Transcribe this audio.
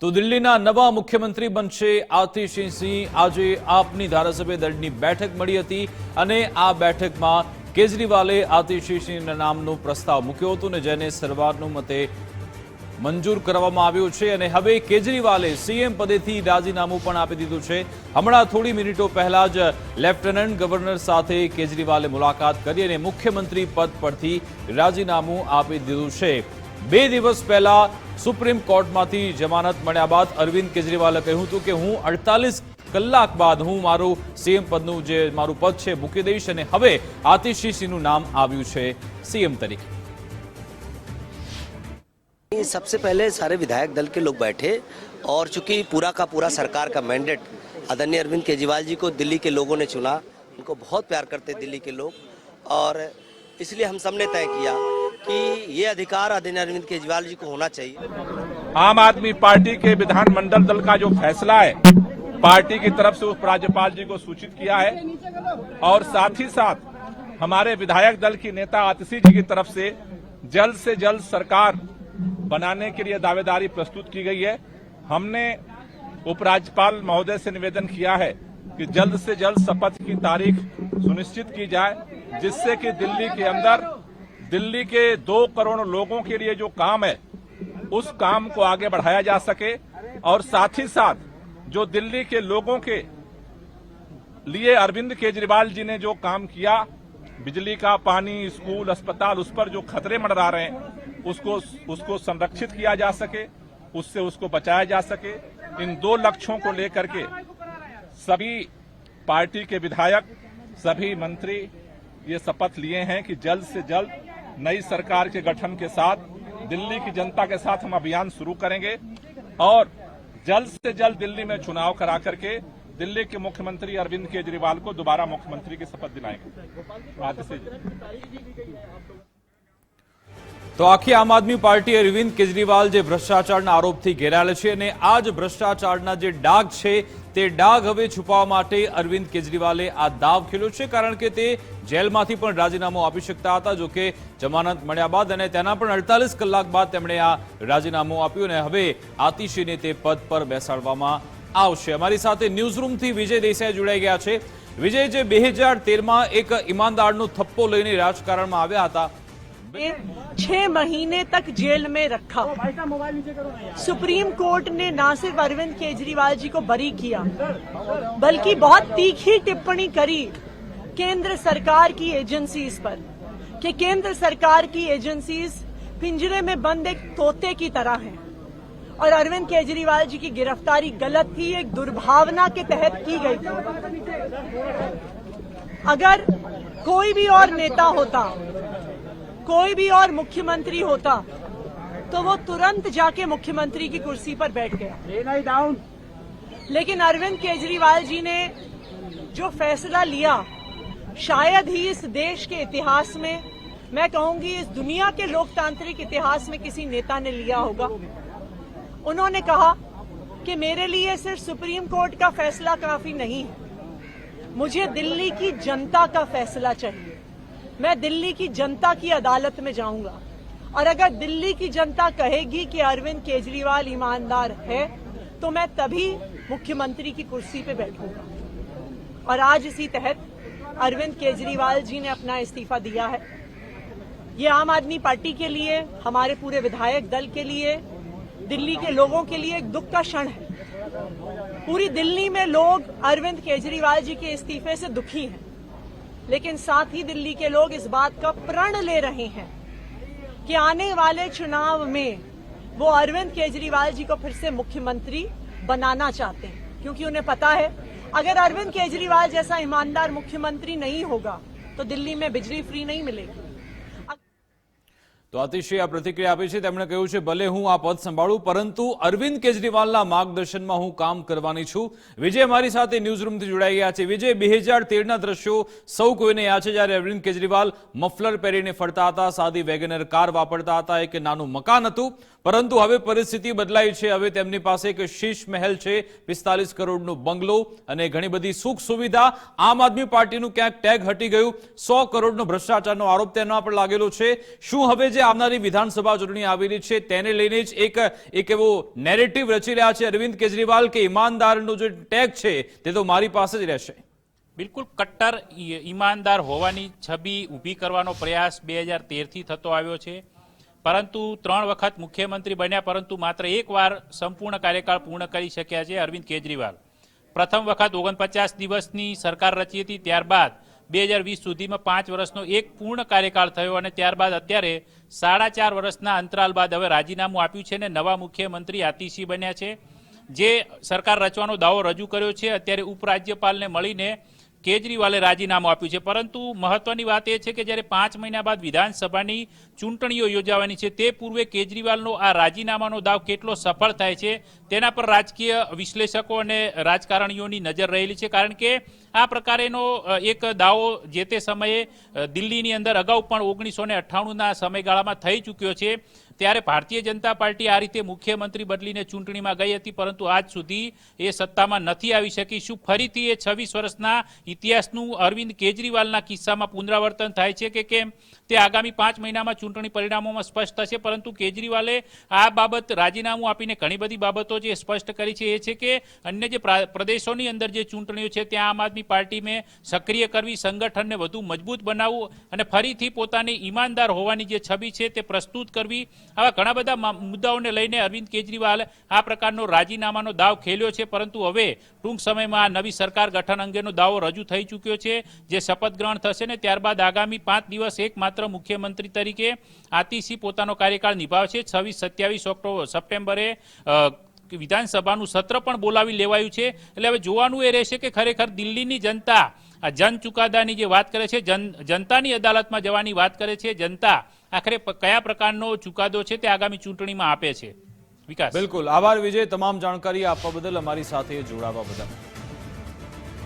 તો દિલ્હીના નવા મુખ્યમંત્રી બનશે આતિશી સિંહ। આજે આપની ધારાસભ્ય દળની બેઠક મળી હતી અને આ બેઠકમાં કેજરીવાલે આતિશી સિંહના નામનો પ્રસ્તાવ મૂક્યો હતો ને જેને સર્વાનુમતે મંજૂર કરવામાં આવ્યો છે અને હવે કેજરીવાલે સીએમ પદેથી રાજીનામું પણ આપી દીધું છે। હમણાં થોડી મિનિટો પહેલા જ લેફ્ટનન્ટ ગવર્નર સાથે કેજરીવાલે મુલાકાત કરી અને મુખ્યમંત્રી પદ પરથી રાજીનામું આપી દીધું છે। 2 દિવસ પહેલા સુપ્રીમ કોર્ટમાંથી જમાનત મળ્યા બાદ અરવિંદ કેજરીવાલે કહ્યું હતું કે હું 48 કલાક બાદ હું મારું સીએમ પદનું જે મારું પદ છે મૂકી દઈશ અને હવે આતિશી સિંહનું નામ આવ્યું છે सीएम तरीके। सबसे पहले सारे विधायक दल के लोग बैठे और चूंकि पूरा का पूरा सरकार का मैंडेट आदरणीय अरविंद केजरीवाल जी को दिल्ली के लोगों ने चुना, उनको बहुत प्यार करते दिल्ली के लोग, और इसलिए हम सब ने तय किया कि ये अधिकार आदरणीय अरविंद केजरीवाल जी को होना चाहिए। आम आदमी पार्टी के विधानमंडल दल का जो फैसला है पार्टी की तरफ से उप राज्यपाल जी को सूचित किया है और साथ ही साथ हमारे विधायक दल की नेता आतिशी जी की तरफ से जल्द सरकार बनाने के लिए दावेदारी प्रस्तुत की गई है। हमने उपराज्यपाल महोदय से निवेदन किया है कि जल्द से जल्द शपथ की तारीख सुनिश्चित की जाए, जिससे कि दिल्ली के अंदर दिल्ली के 2 करोड़ लोगों के लिए जो काम है उस काम को आगे बढ़ाया जा सके और साथ ही साथ जो दिल्ली के लोगों के लिए अरविंद केजरीवाल जी ने जो काम किया, बिजली का, पानी, स्कूल, अस्पताल, उस पर जो खतरे मंडरा रहे हैं उसको संरक्षित किया जा सके, उससे उसको बचाया जा सके। इन 2 लक्ष्यों को लेकर के सभी पार्टी के विधायक, सभी मंत्री ये शपथ लिए हैं कि जल्द से जल्द नई सरकार के गठन के साथ दिल्ली की जनता के साथ हम अभियान शुरू करेंगे और जल्द से जल्द दिल्ली में चुनाव करा करके दिल्ली के मुख्यमंत्री अरविंद केजरीवाल को दोबारा मुख्यमंत्री की शपथ दिलाएंगे। तो आखी आम आदमी पार्टी अरविंद केजरीवाल जे भ्रष्टाचाરના આરોપથી ઘેરાયેલા છે અને આ જ ભ્રષ્ટાચારના જે ડાઘ છે તે ડાઘ હવે છુપાવવા માટે અરવિંદ કેજરીવાલે આ દાવ ખેલ્યો છે, કારણ કે તે જેલમાંથી પણ રાજીનામું આપી શકતા હતા। જો કે જમાનત મળ્યા બાદ અને તેના પણ 48 કલાક બાદ તેમણે આ રાજીનામું આપ્યું અને હવે આતિશીને તે પદ પર બેસાડવામાં આવશે। અમારી સાથે ન્યૂઝરૂમથી વિજય દેસાઈ જોડાઈ ગયા છે। વિજય, જે 2013માં એક ઈમાનદારનો થપ્પો લઈને રાજકારણમાં આવ્યા હતા, 6 महीने तक जेल में रखा। सुप्रीम कोर्ट ने न सिर्फ अरविंद केजरीवाल जी को बरी किया बल्कि बहुत तीखी टिप्पणी करी केंद्र सरकार की एजेंसीज पर कि केंद्र सरकार की एजेंसीज पिंजरे में बंद एक तोते की तरह हैं और अरविंद केजरीवाल जी की गिरफ्तारी गलत थी, एक दुर्भावना के तहत की गई थी। अगर कोई भी और नेता होता, कोई भी और मुख्यमंत्री होता तो वो तुरंत जाके मुख्यमंत्री की कुर्सी पर बैठ गया, लेकिन अरविंद केजरीवाल जी ने जो फैसला लिया शायद ही इस देश के इतिहास में, मैं कहूंगी इस दुनिया के लोकतांत्रिक इतिहास में किसी नेता ने लिया होगा। उन्होंने कहा कि मेरे लिए सिर्फ सुप्रीम कोर्ट का फैसला काफी नहीं है, मुझे दिल्ली की जनता का फैसला चाहिए। मैं दिल्ली की जनता की अदालत में जाऊंगा और अगर दिल्ली की जनता कहेगी कि अरविंद केजरीवाल ईमानदार है तो मैं तभी मुख्यमंत्री की कुर्सी पे बैठूंगा। और आज इसी तहत अरविंद केजरीवाल जी ने अपना इस्तीफा दिया है। ये आम आदमी पार्टी के लिए, हमारे पूरे विधायक दल के लिए, दिल्ली के लोगों के लिए एक दुख का क्षण है। पूरी दिल्ली में लोग अरविंद केजरीवाल जी के इस्तीफे से दुखी हैं, लेकिन साथ ही दिल्ली के लोग इस बात का प्रण ले रहे हैं कि आने वाले चुनाव में वो अरविंद केजरीवाल जी को फिर से मुख्यमंत्री बनाना चाहते हैं, क्योंकि उन्हें पता है अगर अरविंद केजरीवाल जैसा ईमानदार मुख्यमंत्री नहीं होगा तो दिल्ली में बिजली फ्री नहीं मिलेगी। તો આતિશીએ આ પ્રતિક્રિયા આપી છે। તેમણે કહ્યું છે ભલે હું આ પદ સંભાળું પરંતુ અરવિંદ કેજરીવાલના માર્ગદર્શનમાં હું કામ કરવાની છું। વિજય મારી સાથે ન્યૂઝરૂમથી જોડાઈ ગયા છે। વિજય, 2013ના દ્રશ્યો સૌ કોઈને યાદ છે, જ્યારે અરવિંદ કેજરીવાલ મફલર પહેરીને ફરતા હતા, સાદી વેગનર કાર વાપરતા હતા, એક નાનું મકાન હતું, પરંતુ હવે પરિસ્થિતિ બદલાઈ છે। હવે તેમની પાસે એક શીશ મહેલ છે, 45 કરોડનો બંગલો અને ઘણી બધી સુખ સુવિધા। આમ આદમી પાર્ટીનું ક્યાંક ટેગ હટી ગયું, 100 કરોડનો ભ્રષ્ટાચારનો આરોપ તેના પર લાગેલો છે। શું હવે જે જે આવનારી વિધાનસભા ચૂંટણી આવી રહી છે તેને લઈને જ એક એવો નેરેટિવ રચી રહ્યા છે અરવિંદ કેજરીવાલ કે ઈમાનદારનો જે ટેગ છે તે તો મારી પાસે જ રહેશે. બિલકુલ કટ્ટર ઈમાનદાર હોવાની છબી ઊભી કરવાનો પ્રયાસ 2013થી થતો આવ્યો છે, પરંતુ 3 વખત મુખ્યમંત્રી બન્યા, પરંતુ માત્ર એકવાર સંપૂર્ણ કાર્યકાળ પૂર્ણ કરી શક્યા છે અરવિંદ કેજરીવાલ. પ્રથમ વખત 49 દિવસની સરકાર રચી હતી, ત્યારબાદ 2020 સુધીમાં 5 વર્ષનો એક પૂર્ણ કાર્યકાળ થયો અને ત્યારબાદ અત્યારે 4.5 વર્ષના અંતરાલ બાદ હવે રાજીનામું આપ્યું છે અને નવા મુખ્યમંત્રી આતિશી બન્યા છે, જે સરકાર રચવાનો દાવો રજૂ કર્યો છે. અત્યારે ઉપરાજ્યપાલને મળીને કેજરીવાલે રાજીનામું આપ્યું છે, પરંતુ મહત્વની વાત એ છે કે જ્યારે 5 મહિના બાદ વિધાનસભાની ચૂંટણીઓ યોજાવાની છે તે પૂર્વે કેજરીવાલનો આ રાજીનામાનો દાવ કેટલો સફળ થાય છે તેના પર રાજકીય વિશ્લેષકો અને રાજકારણીઓની નજર રહેલી છે, કારણ કે આ પ્રકારેનો એક દાવો જે તે સમયે દિલ્હીની અંદર અગાઉ પણ 1998ના સમયગાળામાં થઈ ચૂક્યો છે. ત્યારે ભારતીય જનતા પાર્ટી આ રીતે મુખ્યમંત્રી બદલીને ચૂંટણીમાં ગઈ હતી, પરંતુ આજ સુધી એ સત્તામાં નથી આવી શકી. શું ફરીથી એ 26 વર્ષના ઇતિહાસનું અરવિંદ કેજરીવાલના કિસ્સામાં પુનરાવર્તન થાય છે કે કેમ તે આગામી 5 મહિનામાં ચૂંટણી પરિણામોમાં સ્પષ્ટ થશે. પરંતુ કેજરીવાલે આ બાબત રાજીનામું આપીને ઘણી બધી બાબતો જે સ્પષ્ટ કરી છે એ છે કે અન્ય જે પ્રદેશોની અંદર જે ચૂંટણીઓ છે ત્યાં આમ આદમી પાર્ટીને સક્રિય કરવી, સંગઠનને વધુ મજબૂત બનાવવું અને ફરીથી પોતાની ઈમાનદાર હોવાની જે છબી છે તે પ્રસ્તુત કરવી. આવા ઘણા બધા મુદ્દાઓને લઈને અરવિંદ કેજરીવાલ આ પ્રકારનો રાજીનામાનો દાવ ખેલ્યો છે, પરંતુ હવે ટૂંક સમયમાં નવી સરકાર ગઠન અંગેનો દાવો રજૂ થઈ ચૂક્યો છે, જે શપથ ગ્રહણ થશે ને ત્યારબાદ આગામી 5 દિવસ એકમાત્ર મુખ્યમંત્રી તરીકે આતિશી પોતાનો કાર્યકાળ નિભાવશે. 26-27 સપ્ટેમ્બરે વિધાનસભાનું સત્ર પણ બોલાવી લેવાયું છે. એટલે હવે જોવાનું એ રહેશે કે ખરેખર દિલ્હીની જનતા આ જન ચુકાદાની જે વાત કરે છે, જનતાની અદાલતમાં જવાની વાત કરે છે, જનતા આખરે કયા પ્રકારનો ચુકાદો છે તે આગામી ચૂંટણીમાં આપે છે. વિકાસ. બિલકુલ આભાર વિજય, તમામ જાણકારી આપવા બદલ, અમારી સાથે જોડાવા બદલ.